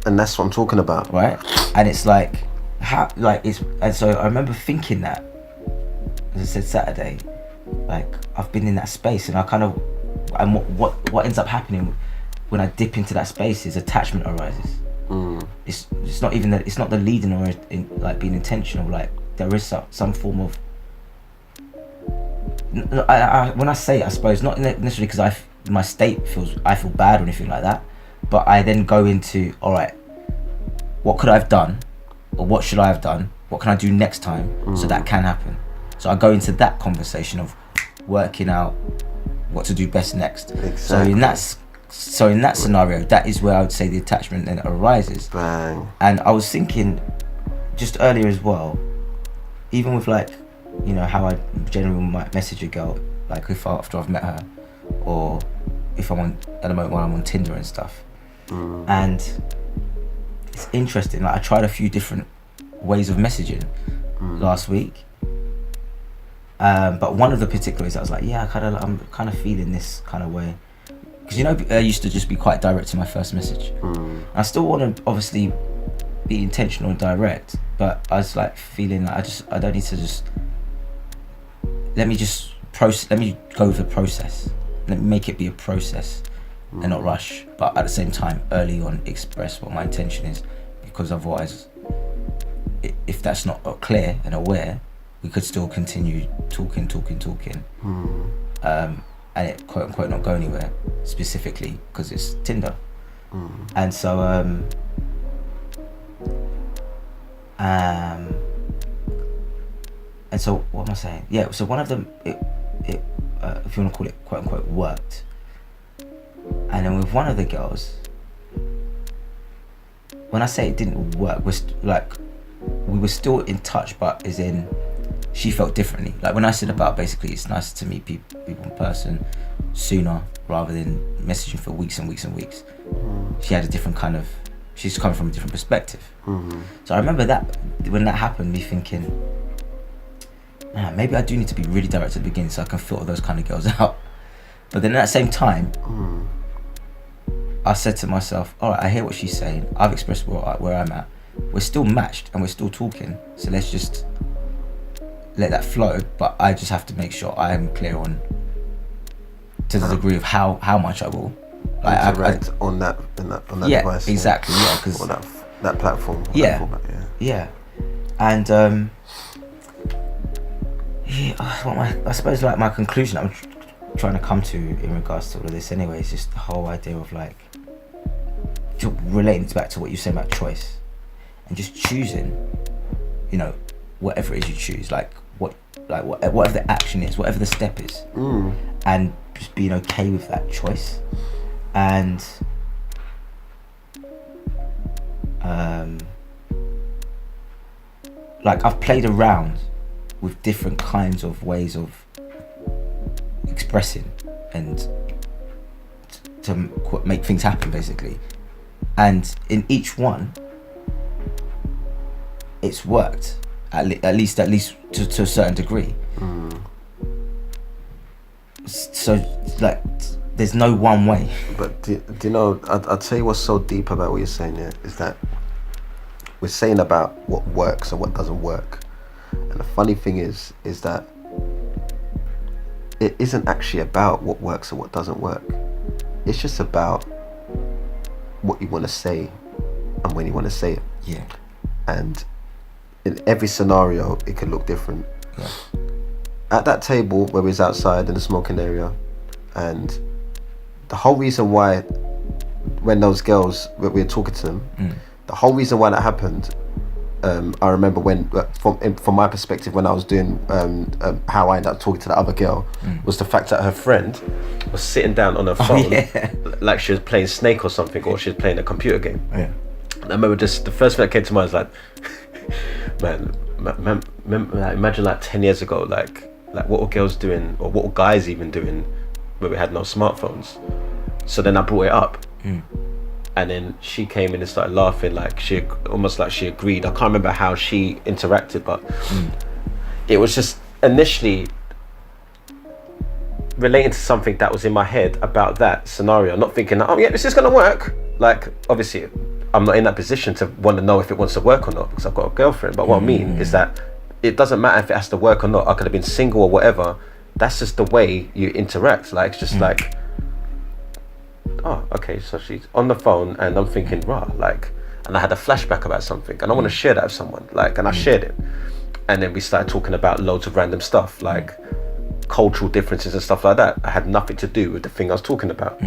And that's what I'm talking about, right? And it's like, and so I remember thinking that, as I said, Saturday, like, I've been in that space, and I kind of, and what ends up happening when I dip into that space is attachment arises. It's not even that, it's not the leading or like being intentional. Like, there is some form of, when I say it, I suppose not necessarily because my state I feel bad or anything like that, but I then go into, all right, what could I have done, or what should I have done? What can I do next time so that can happen? So I go into that conversation of working out what to do best next. Exactly. So in that scenario, that is where I would say the attachment then arises. Bang. And I was thinking just earlier as well, even with, like, you know, how I generally might message a girl, like, after I've met her, or if I'm on, at the moment when I'm on Tinder and stuff. And it's interesting, like, I tried a few different ways of messaging last week. But one of the particulars, I was like, yeah, I'm kind of feeling this kind of way. Because, you know, I used to just be quite direct in my first message. I still want to obviously be intentional and direct, but I was like feeling like I don't need to just, let me go with the process. Let me make it be a process and not rush, but at the same time, early on, express what my intention is, because otherwise, if that's not clear and aware, we could still continue talking, and it, quote unquote, not go anywhere, specifically because it's Tinder. And so and so what am I saying? Yeah, so one of them, it if you want to call it, quote unquote, worked. And then with one of the girls, when I say it didn't work, we were still in touch, but as in, she felt differently. Like, when I said about, basically, it's nice to meet people in person sooner rather than messaging for weeks and weeks and weeks. She had a different kind of, she's coming from a different perspective. So I remember that, when that happened, me thinking, man, maybe I do need to be really direct at the beginning so I can filter those kind of girls out. But then at the same time, I said to myself, all right, I hear what she's saying. I've expressed where I'm at. We're still matched and we're still talking. So let's just let that flow. But I just have to make sure I am clear on to the degree of how much I will. Like interact on that yeah, device. Exactly. Yeah, because on that platform. Yeah, that format, yeah, and I suppose like my conclusion I'm trying to come to in regards to all of this anyway is just the whole idea of like relating back to what you said about choice and just choosing, you know, whatever it is you choose, like whatever the action is, whatever the step is, and just being okay with that choice. And like I've played around with different kinds of ways of expressing and to make things happen basically, and in each one it's worked at least to a certain degree. So like there's no one way. But do you know, I'll tell you what's so deep about what you're saying here is that we're saying about what works and what doesn't work, and the funny thing is that it isn't actually about what works and what doesn't work. It's just about what you want to say and when you want to say it. Yeah. And in every scenario it could look different. Yeah. At that table where we was outside in the smoking area, and the whole reason why when those girls we were talking to them, the whole reason why that happened, I remember when from my perspective when I was doing how I ended up talking to the other girl, was the fact that her friend was sitting down on her phone like she was playing Snake or something, or she was playing a computer game. Yeah. And I remember just the first thing that came to mind was like, man, imagine like 10 years ago, like what were girls doing, or what were guys even doing when we had no smartphones? So then I brought it up, and then she came in and started laughing, like she almost like she agreed. I can't remember how she interacted, but it was just initially relating to something that was in my head about that scenario, not thinking, oh yeah, this is gonna work. Like obviously I'm not in that position to want to know if it wants to work or not because I've got a girlfriend, but what I mean is that it doesn't matter if it has to work or not. I could have been single or whatever. That's just the way you interact. Like it's just like, oh okay, so she's on the phone and I'm thinking like, and I had a flashback about something and I want to share that with someone, like, and I shared it, and then we started talking about loads of random stuff, like cultural differences and stuff like that. I had nothing to do with the thing I was talking about.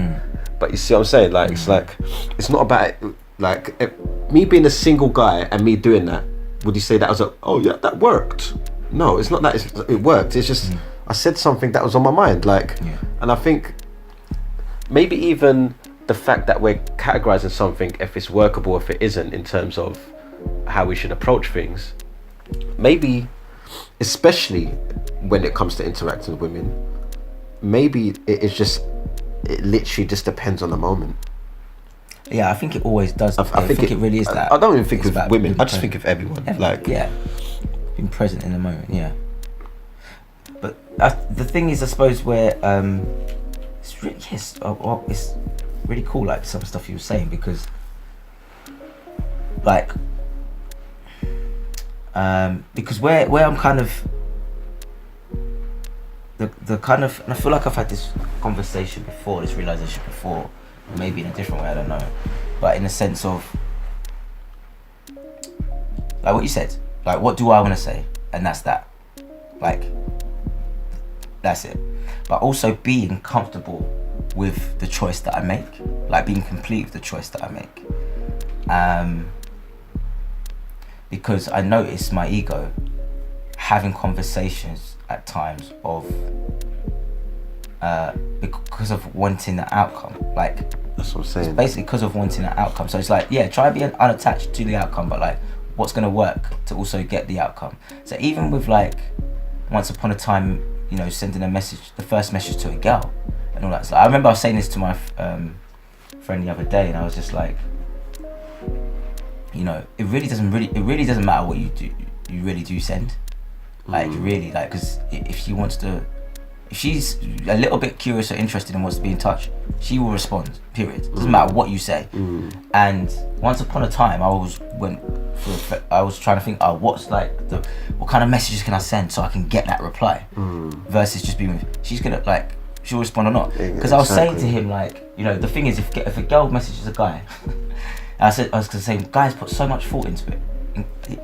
But you see what I'm saying? Like it's like, it's not about it, like me being a single guy and me doing that. Would you say that was oh yeah, that worked? No, it's not that it worked. It's just I said something that was on my mind, like, and I think maybe even the fact that we're categorizing something, if it's workable, if it isn't, in terms of how we should approach things, maybe especially when it comes to interacting with women, maybe it literally just depends on the moment. Yeah, I think it always does. I think it really is that. I don't even think of women. I just think of everyone. Like, yeah, being present in the moment. Yeah. But the thing is, I suppose, where it's really, it's really cool, like some stuff you were saying, because like because where I'm kind of the kind of, and I feel like I've had this conversation before, this realization before, maybe in a different way, I don't know, but in a sense of like what you said, like what do I want to say, and that's that, like that's it. But also being comfortable with the choice that I make, like being complete with the choice that I make, because I notice my ego having conversations at times of because of wanting the outcome. Like that's what I'm saying. It's basically because of wanting the outcome. So it's like, yeah, try to be unattached to the outcome, but like what's going to work to also get the outcome. So even with like once upon a time, you know, sending a message, the first message to a girl and all that. So I remember I was saying this to my friend the other day, and I was just like, you know, it really doesn't matter what you do. You really do send, like really, like, because if she wants to, if she's a little bit curious or interested and wants to be in touch, she will respond. Period. Doesn't matter what you say. And once upon a time, I was trying to think, what's like what kind of messages can I send so I can get that reply, versus just being with, she's gonna like, she'll respond or not. Because I was saying to him, like, you know, the thing is, if a girl messages a guy, I was going to say, guys put so much thought into it,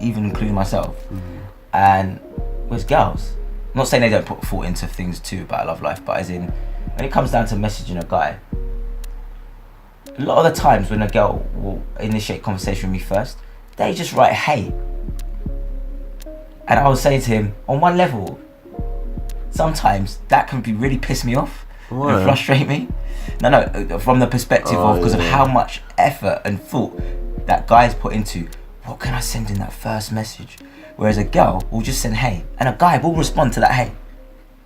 even including myself. And with girls, I'm not saying they don't put thought into things too about love life, but as in, when it comes down to messaging a guy, a lot of the times when a girl will initiate conversation with me first, they just write hey. And I was saying to him, on one level, sometimes that can be really piss me off and frustrate me. No, from the perspective of because of how much effort and thought that guys put into what can I send in that first message. Whereas a girl will just send hey, and a guy will respond to that hey.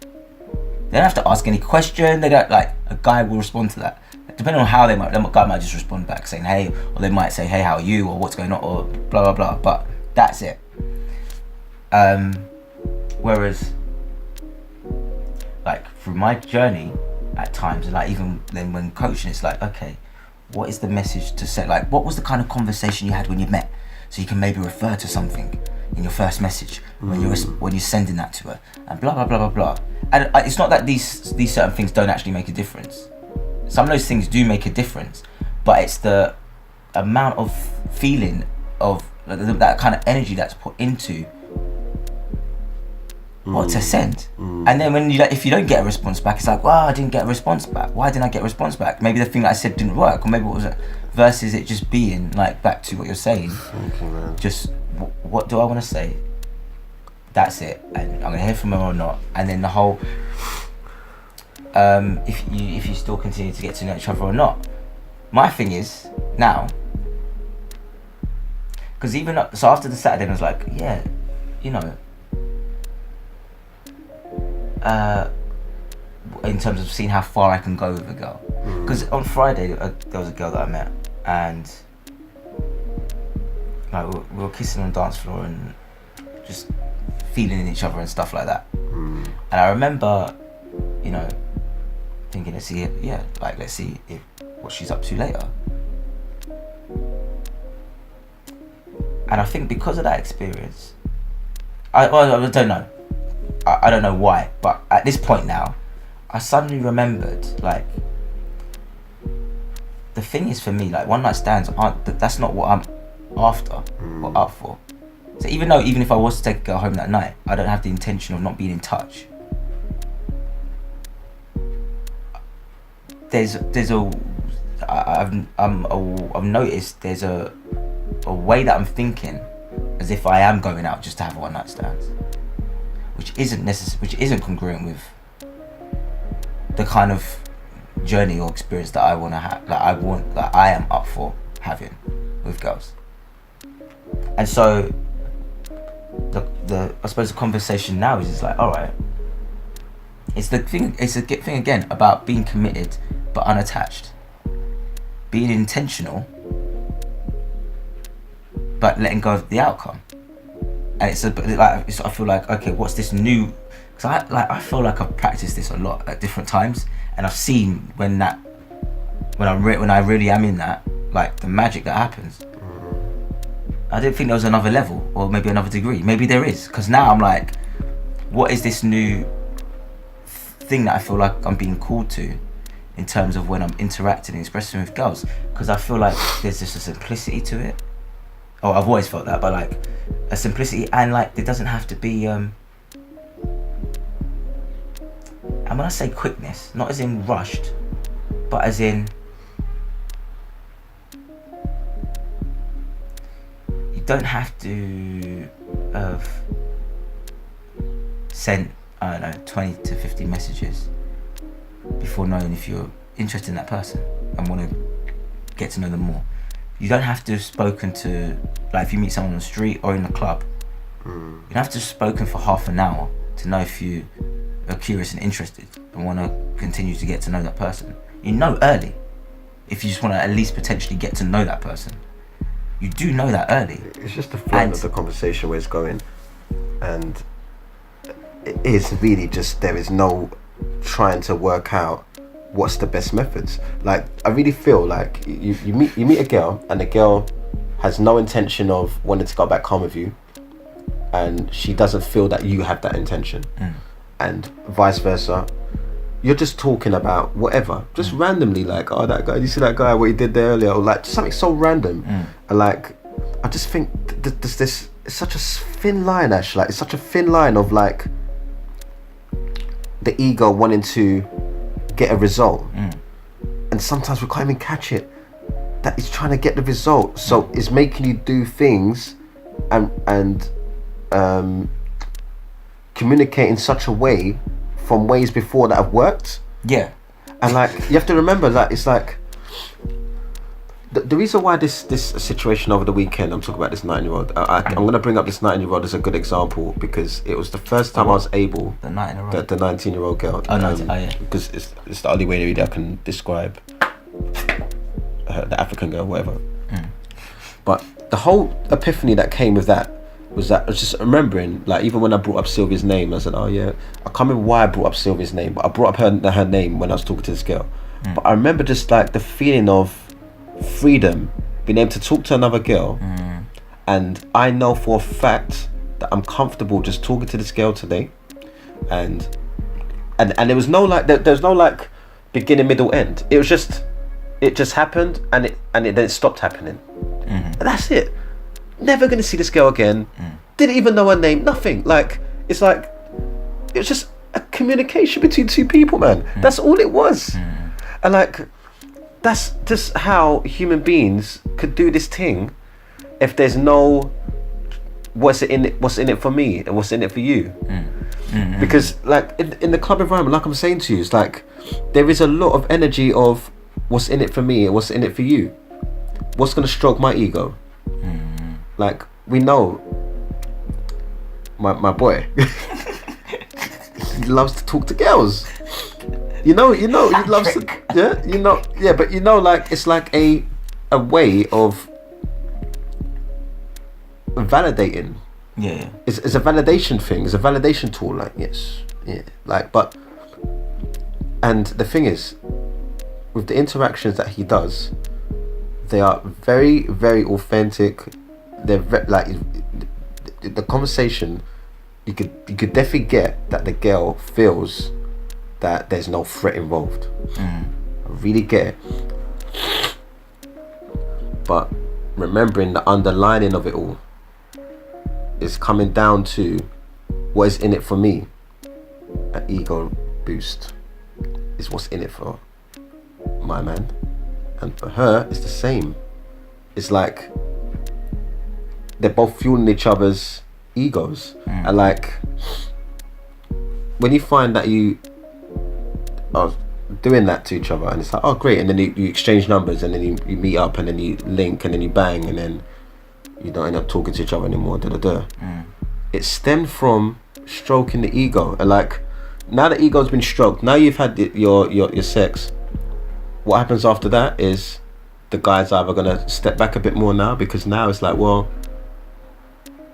They don't have to ask any question. They don't a guy will respond to that. Depending on how the guy might just respond back saying hey, or they might say hey, how are you, or what's going on, or blah blah blah. But that's it. Whereas, like through my journey, at times, like even then when coaching, it's like, okay, what is the message to send? Like, what was the kind of conversation you had when you met, so you can maybe refer to something in your first message when you're sending that to her, and blah blah blah blah blah. And it's not that these certain things don't actually make a difference. Some of those things do make a difference, but it's the amount of feeling of that kind of energy that's put into what to send. And then when if you don't get a response back, it's like, well, I didn't get a response back. Why didn't I get a response back? Maybe the thing that I said didn't work, or maybe what was it? Versus it just being like, back to what you're saying, just what do I want to say? That's it, and I'm gonna hear from her or not. And then the whole if you still continue to get to know each other or not. My thing is now, because even so after the Saturday, I was like, yeah, you know, in terms of seeing how far I can go with a girl. Because on Friday there was a girl that I met, and like we were kissing on the dance floor and just feeling in each other and stuff like that. And I remember, you know, thinking, let's see if what she's up to later. And I think because of that experience, I don't know. I don't know why, but at this point now, I suddenly remembered, like, the thing is for me, like, one night stands that's not what I'm after or up for. So even if I was to take a girl home that night, I don't have the intention of not being in touch. I've noticed there's a way that I'm thinking as if I am going out just to have a one night stand, which isn't congruent with the kind of journey or experience that I want to have, that I am up for having with girls. And so I suppose the conversation now is like, all right, it's the thing again about being committed but unattached, being intentional but letting go of the outcome. And I feel like, okay, what's this new? Because I feel like I've practiced this a lot at different times, and I've seen when I really am in that, like the magic that happens. I didn't think there was another level or maybe another degree. Maybe there is, because now I'm like, what is this new thing that I feel like I'm being called to in terms of when I'm interacting and expressing with girls? Because I feel like there's just a simplicity to it. Oh, I've always felt that, but like a simplicity, and like there doesn't have to be and when I say quickness, not as in rushed, but as in you don't have to have sent, I don't know, 20 to 50 messages before knowing if you're interested in that person and want to get to know them more. You don't have to have spoken to, like if you meet someone on the street or in the club, you don't have to have spoken for half an hour to know if you are curious and interested and want to continue to get to know that person. You know early if you just want to at least potentially get to know that person. You do know that early. It's just the flow of the conversation where it's going, and it is really just, there is no trying to work out what's the best methods. Like I really feel like you meet a girl, and the girl has no intention of wanting to go back home with you, and she doesn't feel that you have that intention, and vice versa. you're just talking about whatever, just randomly, like, oh, that guy, you see that guy, what he did there earlier, or like something so random, and like, I just think this it's such a thin line, actually. Like, it's such a thin line of like the ego wanting to get a result, and sometimes we can't even catch it. That it's trying to get the result, so it's making you do things and communicate in such a way from ways before that have worked. Yeah. And like, you have to remember that it's like the reason why this situation over the weekend, I'm talking about this 9-year-old, I'm going to bring up this 9-year-old as a good example, because it was the first time I was able, The 9-year-old. the 19-year-old girl, Yeah. because it's the only way really I can describe the African girl, whatever. But the whole epiphany that came with that was that I was just remembering, like, even when I brought up Sylvia's name, I said, oh yeah, I can't remember why I brought up Sylvia's name, but I brought up her name when I was talking to this girl. But I remember just like the feeling of freedom, being able to talk to another girl, and I know for a fact that I'm comfortable just talking to this girl today, and there was no like there's no like beginning, middle, end. It was just, it just happened, and then it stopped happening. And that's it. Never gonna see this girl again. Didn't even know her name. Nothing. Like, it's like, it was just a communication between two people, man. That's all it was. And like, that's just how human beings could do this thing if there's no what's in it for me and what's in it for you. Because like in the club environment, like I'm saying to you, it's like there is a lot of energy of what's in it for me and what's in it for you. What's gonna stroke my ego? Like, we know my boy he loves to talk to girls. You know he loves to, but you know, like, it's like a way of validating. Yeah. It's a validation thing. It's a validation tool. Like, yes, yeah, like, but, and the thing is, with the interactions that he does, they are very, very authentic. They're like, the conversation, you could definitely get that the girl feels that there's no threat involved. I really get it. But remembering the underlining of it all is coming down to what is in it for me. An ego boost is what's in it for my man, and for her it's the same. It's like they're both fueling each other's egos. And like, when you find that you are doing that to each other, and it's like, oh great, and then you exchange numbers, and then you meet up, and then you link, and then you bang, and then you don't end up talking to each other anymore, It stemmed from stroking the ego. And like, now the ego's been stroked, now you've had your sex, what happens after that is the guy's either gonna step back a bit more now, because now it's like, well,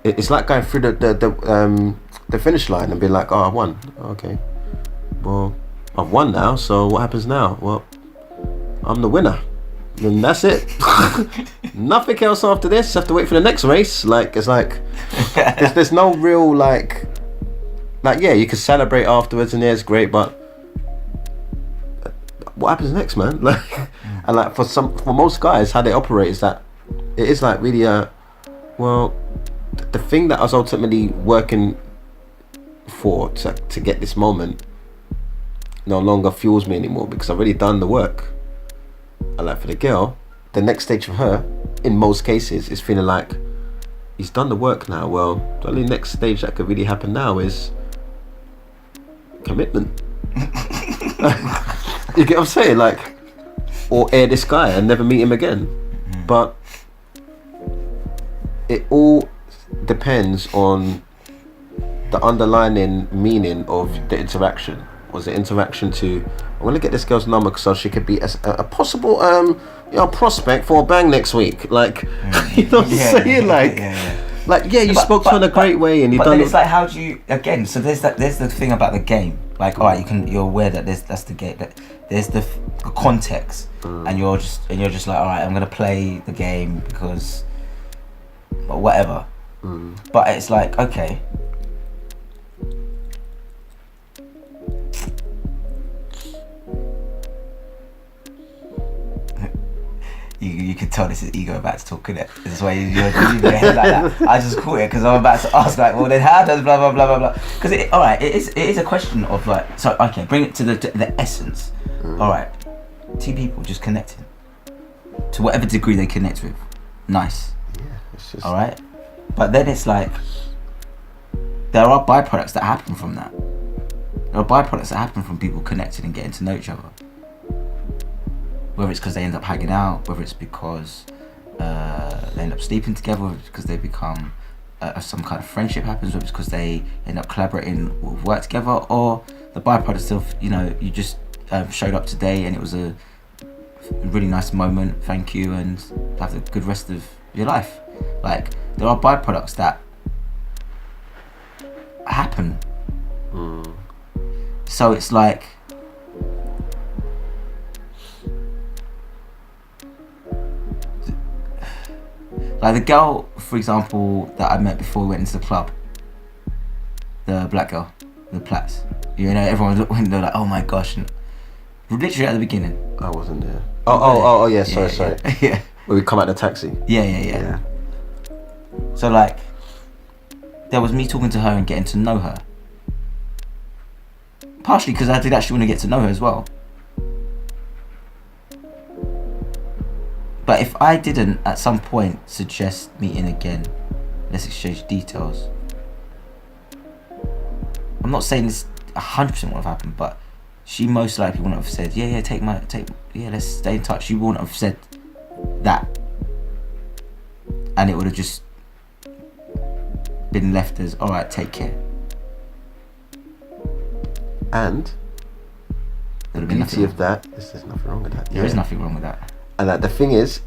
it's like going through the finish line and being like, oh, I won. Okay, well, I've won now, so what happens now? Well, I'm the winner, and that's it. Nothing else after this. Just have to wait for the next race. Like, it's like there's no real like yeah, you can celebrate afterwards, and yeah, it's great, but what happens next, man? Like, and like for most guys, how they operate is that it is like really well, the thing that I was ultimately working for to get this moment no longer fuels me anymore, because I've already done the work. And like, for the girl, the next stage for her, in most cases, is feeling like he's done the work now. Well, the only next stage that could really happen now is commitment. You get what I'm saying? Like, or air this guy and never meet him again. But it all depends on the underlying meaning of the interaction. Was the interaction to, I'm gonna get this girl's number so she could be a possible prospect for a bang next week. Like, you know what I'm saying? Like, you spoke to her in a great way, and you done. Then it's like, how do you, again? So there's the thing about the game. Like, all right, you're aware that that's the game. That there's the context, and you're just like, all right, I'm gonna play the game because, or whatever. But it's like, okay, You can tell this is ego about to talk in it. This is why you're like that. I just caught it because I'm about to ask like, well then how does blah blah blah blah blah? Because it is a question of like, so okay, bring it to the essence. All right, two people just connecting to whatever degree they connect with. Nice. Yeah, it's just... All right, but then it's like there are byproducts that happen from that. There are byproducts that happen from people connecting and getting to know each other. Whether it's because they end up hanging out, whether it's because they end up sleeping together, whether it's because they become some kind of friendship happens, whether it's because they end up collaborating with work together, or the byproduct of, you know, you just showed up today and it was a really nice moment, thank you, and have a good rest of your life. Like, there are byproducts that happen. So it's like, the girl, for example, that I met before we went into the club, the black girl, the Platts. You know, everyone was looking, they're like, oh my gosh. And literally at the beginning. I wasn't there. Oh, yeah, sorry. Yeah. When we come out the taxi. Yeah. So like, there was me talking to her and getting to know her. Partially because I did actually want to get to know her as well. But if I didn't at some point suggest meeting again, let's exchange details. I'm not saying this 100% would have happened, but she most likely wouldn't have said, yeah, let's stay in touch. She wouldn't have said that. And it would have just been left as, alright, take care. And the beauty of that is there's nothing wrong with that. There is nothing wrong with that. And that the thing is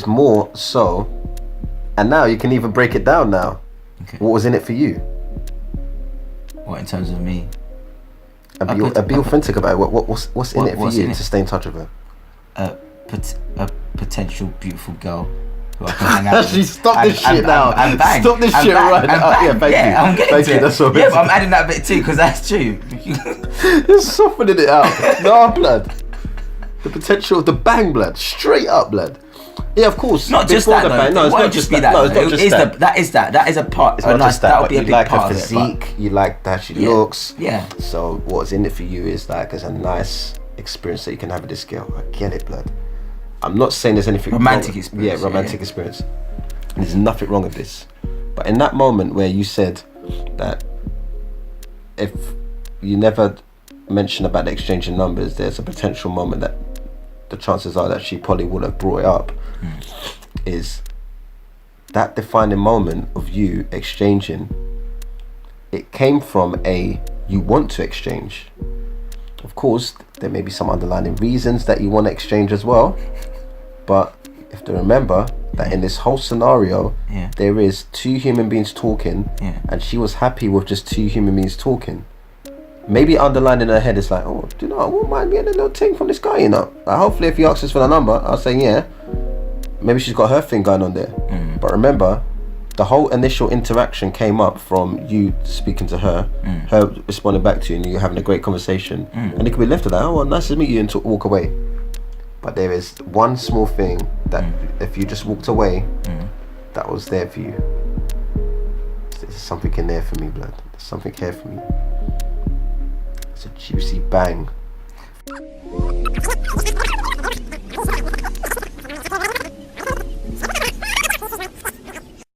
more so, and now you can even break it down now. Okay. What was in it for you? What, in terms of me? And be authentic about it. What's in it for you to stay in touch with her? A potential beautiful girl who I can hang out with. Actually, stop this shit now. Stop this shit right now. Yeah, thank you. I'm getting to it. That's what yeah, but I'm adding that bit too because that's true. You're softening it out. No, blood. The potential of the bang, blood. Straight up, blood. Yeah, of course. Not just that, bang. No, it's not just that. No, it's not just that. That is a part. It's not just that. That would be a big like part her physique. You like that she looks. Yeah. So what's in it for you is like as a nice experience that you can have with this girl. I get it, blood. I'm not saying there's anything romantic wrong. Experience. Yeah, romantic experience. There's nothing wrong with this. But in that moment where you said that if you never mention about the exchanging numbers, there's a potential moment that the chances are that she probably would have brought it up. Is that defining moment of you exchanging, it came from you want to exchange. Of course, there may be some underlying reasons that you want to exchange as well, but you have to remember that in this whole scenario, there is two human beings talking, and she was happy with just two human beings talking. Maybe underlined in her head is like, oh, do you know, I won't mind getting a little thing from this guy, you know. Like, hopefully if he asks us for the number, I'll say yeah. Maybe she's got her thing going on there. But remember, the whole initial interaction came up from you speaking to her, her responding back to you, and you having a great conversation. And it could be left at that, oh, well, nice to meet you, and walk away. But there is one small thing that if you just walked away, that was there for you. There's something in there for me, blood. There's something here for me. It's a juicy bang.